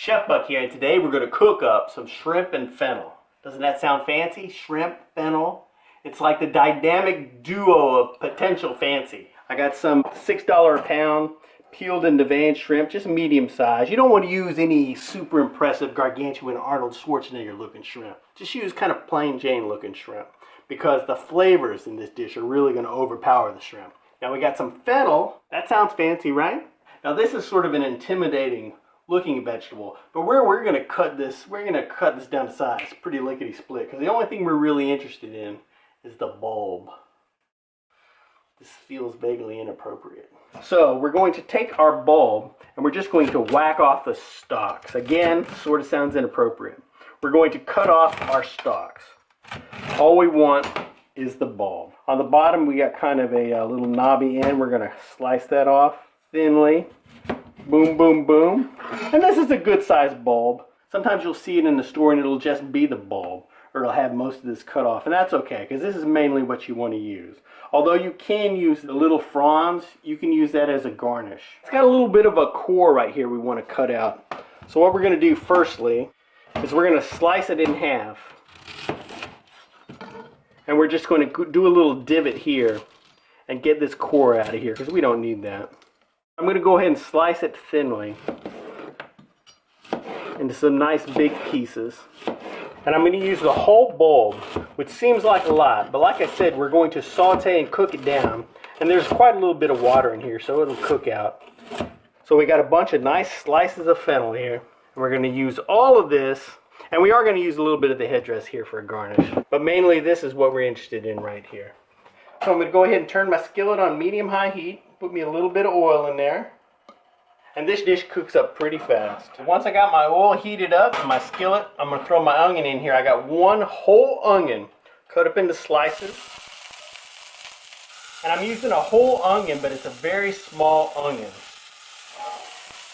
Chef Buck here, and today we're going to cook up some shrimp and fennel. Doesn't that sound fancy? Shrimp, fennel. It's like the dynamic duo of potential fancy. I got some $6 a pound peeled and deveined shrimp, just medium size. You don't want to use any super impressive gargantuan Arnold Schwarzenegger looking shrimp. Just use kind of plain Jane looking shrimp because the flavors in this dish are really going to overpower the shrimp. Now we got some fennel. That sounds fancy, right? Now this is sort of an intimidating looking vegetable, but we're going to cut this down to size, pretty lickety split, because the only thing we're really interested in is the bulb. This feels vaguely inappropriate. So we're going to take our bulb and we're just going to whack off the stalks. Again, sort of sounds inappropriate. We're going to cut off our stalks. All we want is the bulb. On the bottom we got kind of a little knobby end. We're going to slice that off thinly. Boom, boom, boom. And this is a good sized bulb. Sometimes you'll see it in the store and it'll just be the bulb, or it'll have most of this cut off, and that's okay because this is mainly what you want to use. Although you can use the little fronds, you can use that as a garnish. It's got a little bit of a core right here we want to cut out. So what we're going to do firstly is we're going to slice it in half. And we're just going to do a little divot here and get this core out of here because we don't need that. I'm going to go ahead and slice it thinly into some nice big pieces. And I'm going to use the whole bulb, which seems like a lot, but like I said, we're going to saute and cook it down. And there's quite a little bit of water in here, so it'll cook out. So we got a bunch of nice slices of fennel here. And we're going to use all of this, and we are going to use a little bit of the headdress here for a garnish. But mainly this is what we're interested in right here. So I'm going to go ahead and turn my skillet on medium-high heat. Put me a little bit of oil in there. And this dish cooks up pretty fast. Once I got my oil heated up in my skillet, I'm going to throw my onion in here. I got one whole onion cut up into slices. And I'm using a whole onion, but it's a very small onion.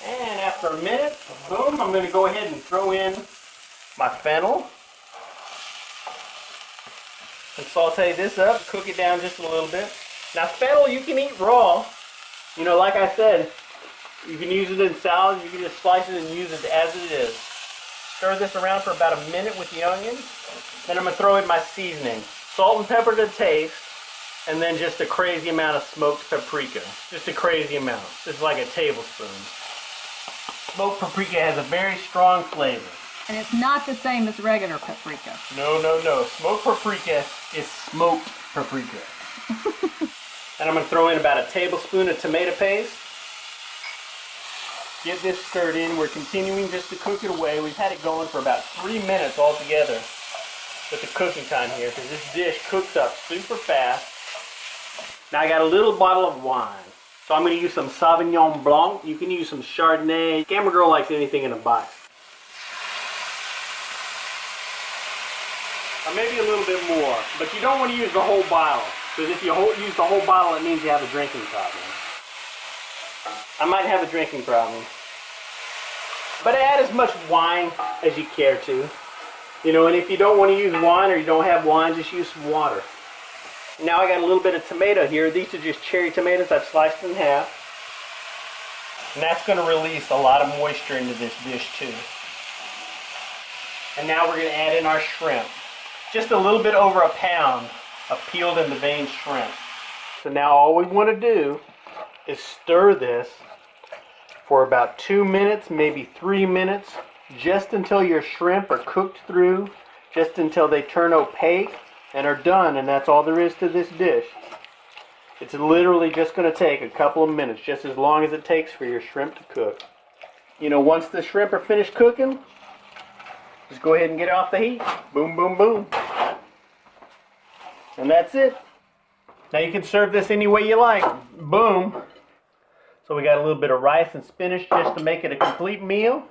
And after a minute, boom, I'm going to go ahead and throw in my fennel. And saute this up, cook it down just a little bit. Now fennel you can eat raw. You know, like I said, you can use it in salads, you can just slice it and use it as it is. Stir this around for about a minute with the onions. Then I'm going to throw in my seasoning. Salt and pepper to taste, and then just a crazy amount of smoked paprika. Just a crazy amount. This is like a tablespoon. Smoked paprika has a very strong flavor. And it's not the same as regular paprika. No, no, no. Smoked paprika is smoked paprika. And I'm going to throw in about a tablespoon of tomato paste. Get this stirred in. We're continuing just to cook it away. We've had it going for about 3 minutes altogether with the cooking time here because this dish cooks up super fast. Now I got a little bottle of wine. So I'm going to use some Sauvignon Blanc. You can use some Chardonnay. Camera Girl likes anything in a box. Or maybe a little bit more. But you don't want to use the whole bottle. Because if you use the whole bottle, it means you have a drinking problem. I might have a drinking problem. But add as much wine as you care to. You know, and if you don't want to use wine or you don't have wine, just use some water. Now I got a little bit of tomato here. These are just cherry tomatoes I've sliced in half. And that's going to release a lot of moisture into this dish too. And now we're going to add in our shrimp. Just a little bit over a pound of peeled and deveined shrimp. So now all we want to do is stir this for about 2 minutes, maybe 3 minutes, just until your shrimp are cooked through, just until they turn opaque and are done, and that's all there is to this dish. It's literally just going to take a couple of minutes, just as long as it takes for your shrimp to cook. You know, once the shrimp are finished cooking, just go ahead and get it off the heat. Boom, boom, boom. And that's it. Now you can serve this any way you like. Boom. So we got a little bit of rice and spinach just to make it a complete meal.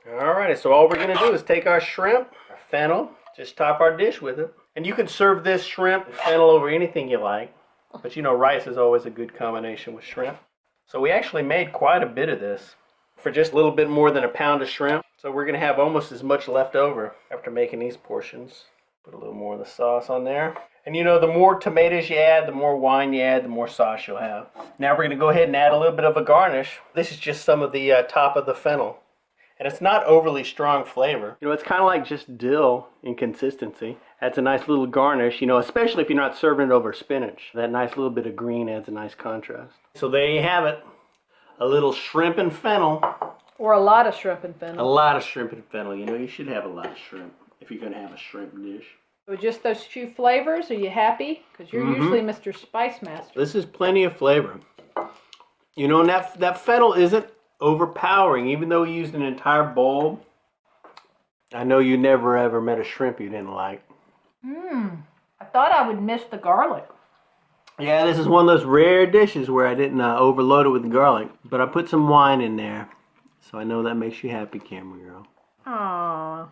Alrighty, so all we're going to do is take our shrimp, our fennel, just top our dish with it. And you can serve this shrimp and fennel over anything you like. But you know, rice is always a good combination with shrimp. So we actually made quite a bit of this for just a little bit more than a pound of shrimp. So we're going to have almost as much left over after making these portions. Put a little more of the sauce on there. And you know, the more tomatoes you add, the more wine you add, the more sauce you'll have. Now we're going to go ahead and add a little bit of a garnish. This is just some of the top of the fennel. And it's not overly strong flavor. You know, it's kind of like just dill in consistency. Adds a nice little garnish, you know, especially if you're not serving it over spinach. That nice little bit of green adds a nice contrast. So there you have it. A little shrimp and fennel. Or a lot of shrimp and A fennel. lot of shrimp and fennel. You know, you should have a lot of shrimp if you're going to have a shrimp dish. With just those two flavors, are you happy? Because you're usually Mr. Spice Master. This is plenty of flavor. You know, and that fennel isn't overpowering, even though we used an entire bowl. I know you never ever met a shrimp you didn't like. I thought I would miss the garlic. Yeah, this is one of those rare dishes where I didn't overload it with garlic, but I put some wine in there. So I know that makes you happy, camera girl. Aww.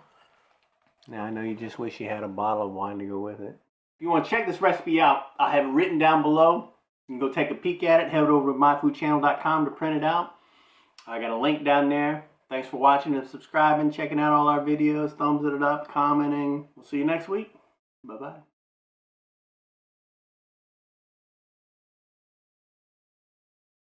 Now I know you just wish you had a bottle of wine to go with it. If you want to check this recipe out, I have it written down below. You can go take a peek at it. Head over to myfoodchannel.com to print it out. I got a link down there. Thanks for watching and subscribing, checking out all our videos, thumbs it up, commenting. We'll see you next week. Bye-bye.